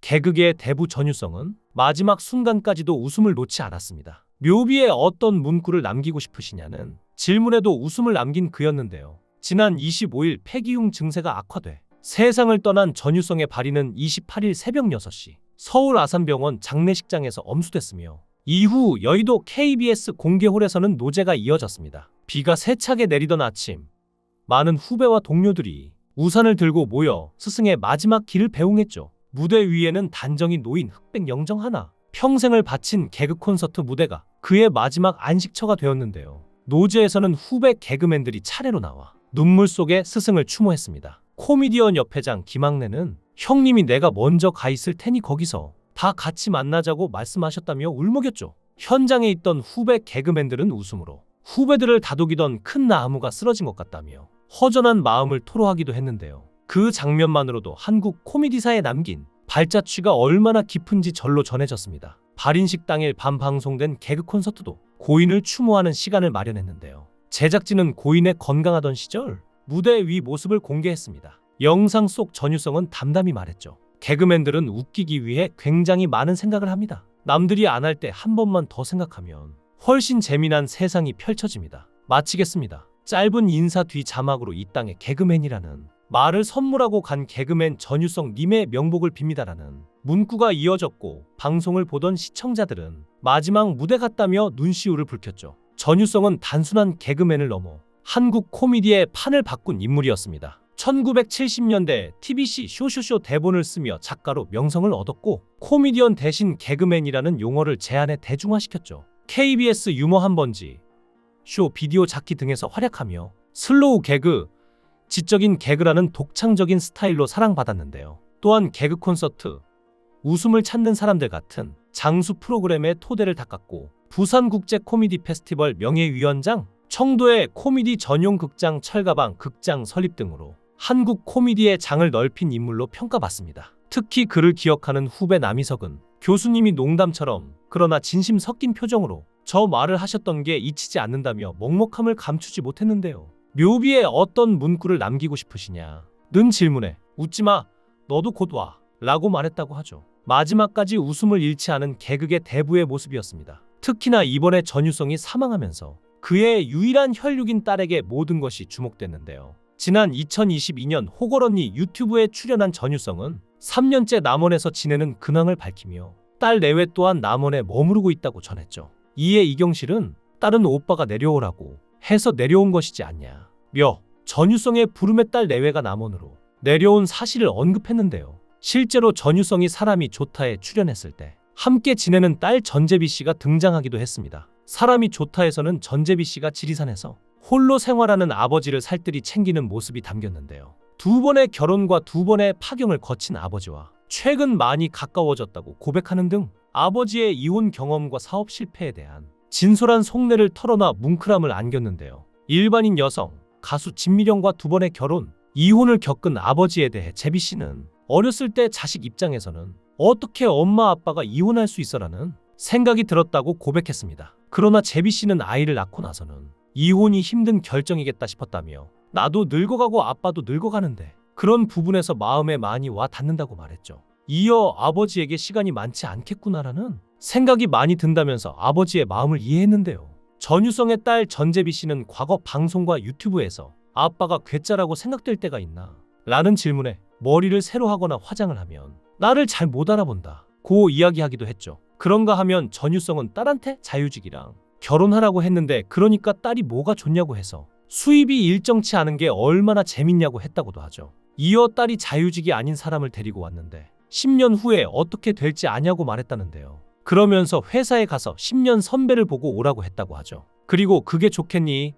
개그계의 대부 전유성은 마지막 순간까지도 웃음을 놓지 않았습니다. 묘비에 어떤 문구를 남기고 싶으시냐는 질문에도 웃음을 남긴 그였는데요. 지난 25일 폐기흉 증세가 악화돼 세상을 떠난 전유성의 발인은 28일 새벽 6시 서울 아산병원 장례식장에서 엄수됐으며 이후 여의도 KBS 공개홀에서는 노제가 이어졌습니다. 비가 세차게 내리던 아침, 많은 후배와 동료들이 우산을 들고 모여 스승의 마지막 길을 배웅했죠. 무대 위에는 단정히 놓인 흑백 영정 하나, 평생을 바친 개그 콘서트 무대가 그의 마지막 안식처가 되었는데요. 노제에서는 후배 개그맨들이 차례로 나와 눈물 속에 스승을 추모했습니다. 코미디언 협회장 김학래는 형님이 내가 먼저 가 있을 테니 거기서 다 같이 만나자고 말씀하셨다며 울먹였죠. 현장에 있던 후배 개그맨들은 웃음으로 후배들을 다독이던 큰 나무가 쓰러진 것 같다며 허전한 마음을 토로하기도 했는데요. 그 장면만으로도 한국 코미디사에 남긴 발자취가 얼마나 깊은지 절로 전해졌습니다. 발인식 당일 밤 방송된 개그 콘서트도 고인을 추모하는 시간을 마련했는데요. 제작진은 고인의 건강하던 시절 무대 위 모습을 공개했습니다. 영상 속 전유성은 담담히 말했죠. 개그맨들은 웃기기 위해 굉장히 많은 생각을 합니다. 남들이 안 할 때 한 번만 더 생각하면 훨씬 재미난 세상이 펼쳐집니다. 마치겠습니다. 짧은 인사 뒤 자막으로 이 땅의 개그맨이라는 말을 선물하고 간 개그맨 전유성 님의 명복을 빕니다라는 문구가 이어졌고 방송을 보던 시청자들은 마지막 무대 같다며 눈시울을 붉혔죠. 전유성은 단순한 개그맨을 넘어 한국 코미디의 판을 바꾼 인물이었습니다. 1970년대 TBC 쇼쇼쇼 대본을 쓰며 작가로 명성을 얻었고 코미디언 대신 개그맨이라는 용어를 제안해 대중화시켰죠. KBS 유머 한 번지, 쇼 비디오 자키 등에서 활약하며 슬로우 개그, 지적인 개그라는 독창적인 스타일로 사랑받았는데요. 또한 개그 콘서트, 웃음을 찾는 사람들 같은 장수 프로그램의 토대를 닦았고 부산국제 코미디 페스티벌 명예위원장, 청도의 코미디 전용 극장 철가방 극장 설립 등으로 한국 코미디의 장을 넓힌 인물로 평가받습니다. 특히 그를 기억하는 후배 남희석은 교수님이 농담처럼 그러나 진심 섞인 표정으로 저 말을 하셨던 게 잊히지 않는다며 먹먹함을 감추지 못했는데요. 묘비에 어떤 문구를 남기고 싶으시냐 는 질문에 웃지마 너도 곧 와 라고 말했다고 하죠. 마지막까지 웃음을 잃지 않은 개그계 대부의 모습이었습니다. 특히나 이번에 전유성이 사망하면서 그의 유일한 혈육인 딸에게 모든 것이 주목됐는데요. 지난 2022년 호걸언니 유튜브에 출연한 전유성은 3년째 남원에서 지내는 근황을 밝히며 딸 내외 또한 남원에 머무르고 있다고 전했죠. 이에 이경실은 딸은 오빠가 내려오라고 해서 내려온 것이지 않냐 며 전유성의 부름에 딸 내외가 남원으로 내려온 사실을 언급했는데요. 실제로 전유성이 사람이 좋다에 출연했을 때 함께 지내는 딸 전재비 씨가 등장하기도 했습니다. 사람이 좋다에서는 전재비 씨가 지리산에서 홀로 생활하는 아버지를 살뜰히 챙기는 모습이 담겼는데요. 두 번의 결혼과 두 번의 파경을 거친 아버지와 최근 많이 가까워졌다고 고백하는 등 아버지의 이혼 경험과 사업 실패에 대한 진솔한 속내를 털어놔 뭉클함을 안겼는데요. 일반인 여성, 가수 진미령과 두 번의 결혼, 이혼을 겪은 아버지에 대해 재비 씨는 어렸을 때 자식 입장에서는 어떻게 엄마 아빠가 이혼할 수 있어라는 생각이 들었다고 고백했습니다. 그러나 재비 씨는 아이를 낳고 나서는 이혼이 힘든 결정이겠다 싶었다며 나도 늙어가고 아빠도 늙어가는데 그런 부분에서 마음에 많이 와 닿는다고 말했죠. 이어 아버지에게 시간이 많지 않겠구나라는 생각이 많이 든다면서 아버지의 마음을 이해했는데요. 전유성의 딸 전재비 씨는 과거 방송과 유튜브에서 아빠가 괴짜라고 생각될 때가 있나? 라는 질문에 머리를 새로 하거나 화장을 하면 나를 잘 못 알아본다 고 이야기하기도 했죠. 그런가 하면 전유성은 딸한테 자유직이랑 결혼하라고 했는데 그러니까 딸이 뭐가 좋냐고 해서 수입이 일정치 않은 게 얼마나 재밌냐고 했다고도 하죠. 이어 딸이 자유직이 아닌 사람을 데리고 왔는데 10년 후에 어떻게 될지 아냐고 말했다는데요. 그러면서 회사에 가서 10년 선배를 보고 오라고 했다고 하죠. 그리고 그게 좋겠니?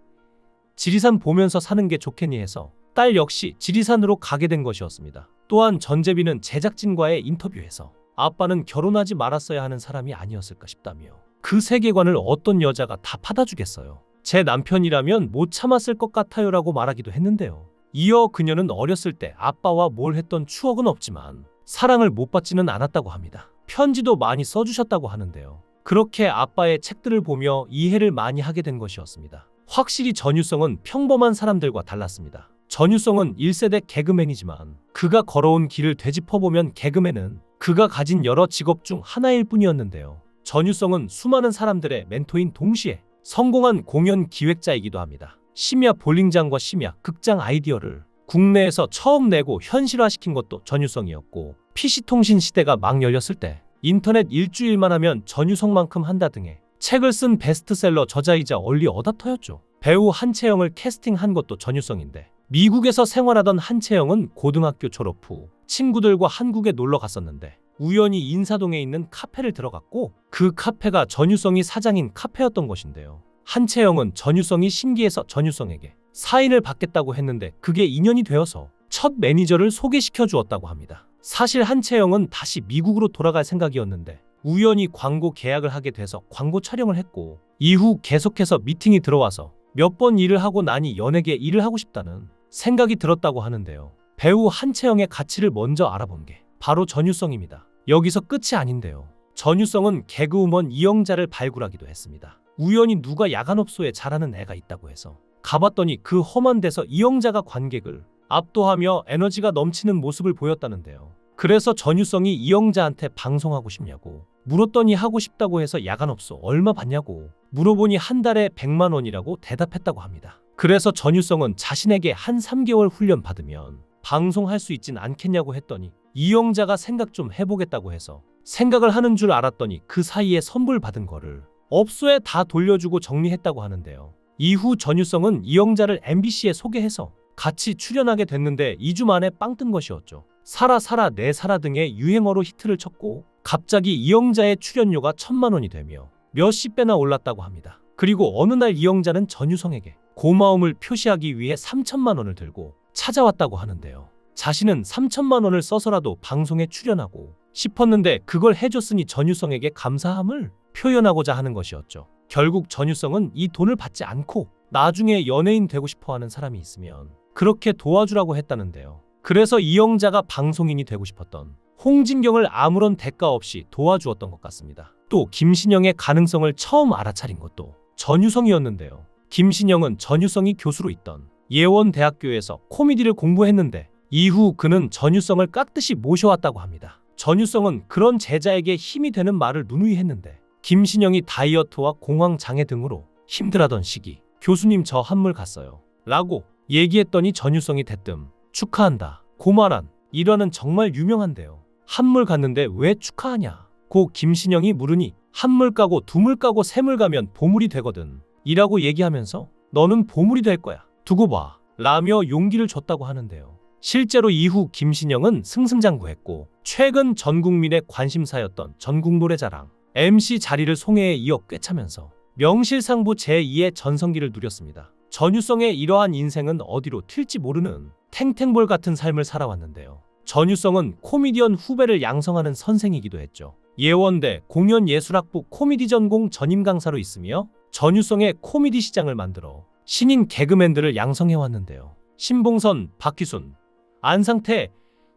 지리산 보면서 사는 게 좋겠니 해서 딸 역시 지리산으로 가게 된 것이었습니다. 또한 전재비는 제작진과의 인터뷰에서 아빠는 결혼하지 말았어야 하는 사람이 아니었을까 싶다며 그 세계관을 어떤 여자가 다 받아주겠어요. 제 남편이라면 못 참았을 것 같아요 라고 말하기도 했는데요. 이어 그녀는 어렸을 때 아빠와 뭘 했던 추억은 없지만 사랑을 못 받지는 않았다고 합니다. 편지도 많이 써주셨다고 하는데요. 그렇게 아빠의 책들을 보며 이해를 많이 하게 된 것이었습니다. 확실히 전유성은 평범한 사람들과 달랐습니다. 전유성은 1세대 개그맨이지만 그가 걸어온 길을 되짚어보면 개그맨은 그가 가진 여러 직업 중 하나일 뿐이었는데요. 전유성은 수많은 사람들의 멘토인 동시에 성공한 공연 기획자이기도 합니다. 심야 볼링장과 심야 극장 아이디어를 국내에서 처음 내고 현실화시킨 것도 전유성이었고, PC통신 시대가 막 열렸을 때 인터넷 일주일만 하면 전유성만큼 한다 등의 책을 쓴 베스트셀러 저자이자 얼리 어답터였죠. 배우 한채영을 캐스팅한 것도 전유성인데, 미국에서 생활하던 한채영은 고등학교 졸업 후 친구들과 한국에 놀러 갔었는데 우연히 인사동에 있는 카페를 들어갔고, 그 카페가 전유성이 사장인 카페였던 것인데요. 한채영은 전유성이 신기해서 전유성에게 사인을 받겠다고 했는데 그게 인연이 되어서 첫 매니저를 소개시켜 주었다고 합니다. 사실 한채영은 다시 미국으로 돌아갈 생각이었는데 우연히 광고 계약을 하게 돼서 광고 촬영을 했고, 이후 계속해서 미팅이 들어와서 몇 번 일을 하고 나니 연예계 일을 하고 싶다는 생각이 들었다고 하는데요. 배우 한채영의 가치를 먼저 알아본 게 바로 전유성입니다. 여기서 끝이 아닌데요. 전유성은 개그우먼 이영자를 발굴하기도 했습니다. 우연히 누가 야간업소에 잘하는 애가 있다고 해서 가봤더니 그 험한 데서 이영자가 관객을 압도하며 에너지가 넘치는 모습을 보였다는데요. 그래서 전유성이 이영자한테 방송하고 싶냐고 물었더니 하고 싶다고 해서 야간업소 얼마 받냐고 물어보니 한 달에 100만 원이라고 대답했다고 합니다. 그래서 전유성은 자신에게 한 3개월 훈련 받으면 방송할 수 있진 않겠냐고 했더니 이영자가 생각 좀 해보겠다고 해서 생각을 하는 줄 알았더니 그 사이에 선불 받은 거를 업소에 다 돌려주고 정리했다고 하는데요. 이후 전유성은 이영자를 MBC에 소개해서 같이 출연하게 됐는데 2주 만에 빵 뜬 것이었죠. 살아 살아 내 살아 등의 유행어로 히트를 쳤고, 갑자기 이영자의 출연료가 1,000만 원이 되며 몇십 배나 올랐다고 합니다. 그리고 어느 날 이영자는 전유성에게 고마움을 표시하기 위해 3,000만 원을 들고 찾아왔다고 하는데요. 자신은 3,000만 원을 써서라도 방송에 출연하고 싶었는데 그걸 해줬으니 전유성에게 감사함을 표현하고자 하는 것이었죠. 결국 전유성은 이 돈을 받지 않고 나중에 연예인 되고 싶어하는 사람이 있으면 그렇게 도와주라고 했다는데요. 그래서 이영자가 방송인이 되고 싶었던 홍진경을 아무런 대가 없이 도와주었던 것 같습니다. 또 김신영의 가능성을 처음 알아차린 것도 전유성이었는데요. 김신영은 전유성이 교수로 있던 예원대학교에서 코미디를 공부했는데 이후 그는 전유성을 깍듯이 모셔왔다고 합니다. 전유성은 그런 제자에게 힘이 되는 말을 누누이 했는데, 김신영이 다이어트와 공황장애 등으로 힘들어하던 시기 교수님 저 한물 갔어요 라고 얘기했더니 전유성이 대뜸 축하한다 고마란 일화는 정말 유명한데요. 한물 갔는데 왜 축하하냐 고 김신영이 물으니 한물 까고 두물 까고 세물 가면 보물이 되거든 이라고 얘기하면서 너는 보물이 될 거야 두고 봐 라며 용기를 줬다고 하는데요. 실제로 이후 김신영은 승승장구했고 최근 전 국민의 관심사였던 전국노래자랑 MC 자리를 송해에 이어 꿰차면서 명실상부 제2의 전성기를 누렸습니다. 전유성의 이러한 인생은 어디로 튈지 모르는 탱탱볼 같은 삶을 살아왔는데요. 전유성은 코미디언 후배를 양성하는 선생이기도 했죠. 예원대 공연예술학부 코미디 전공 전임 강사로 있으며 전유성의 코미디 시장을 만들어 신인 개그맨들을 양성해왔는데요. 신봉선, 박희순, 안상태,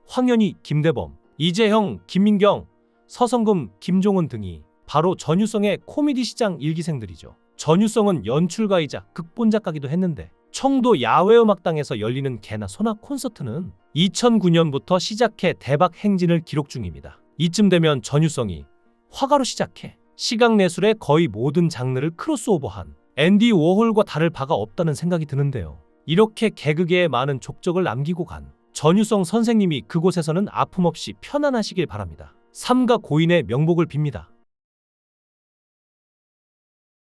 황현희, 김대범, 이재형, 김민경, 서성금, 김종은 등이 바로 전유성의 코미디 시장 일기생들이죠. 전유성은 연출가이자 극본작가기도 했는데 청도 야외음악당에서 열리는 개나 소나 콘서트는 2009년부터 시작해 대박 행진을 기록 중입니다. 이쯤 되면 전유성이 화가로 시작해 시각예술의 거의 모든 장르를 크로스오버한 앤디 워홀과 다를 바가 없다는 생각이 드는데요. 이렇게 개그계에 많은 족적을 남기고 간 전유성 선생님이 그곳에서는 아픔 없이 편안하시길 바랍니다. 삼가 고인의 명복을 빕니다.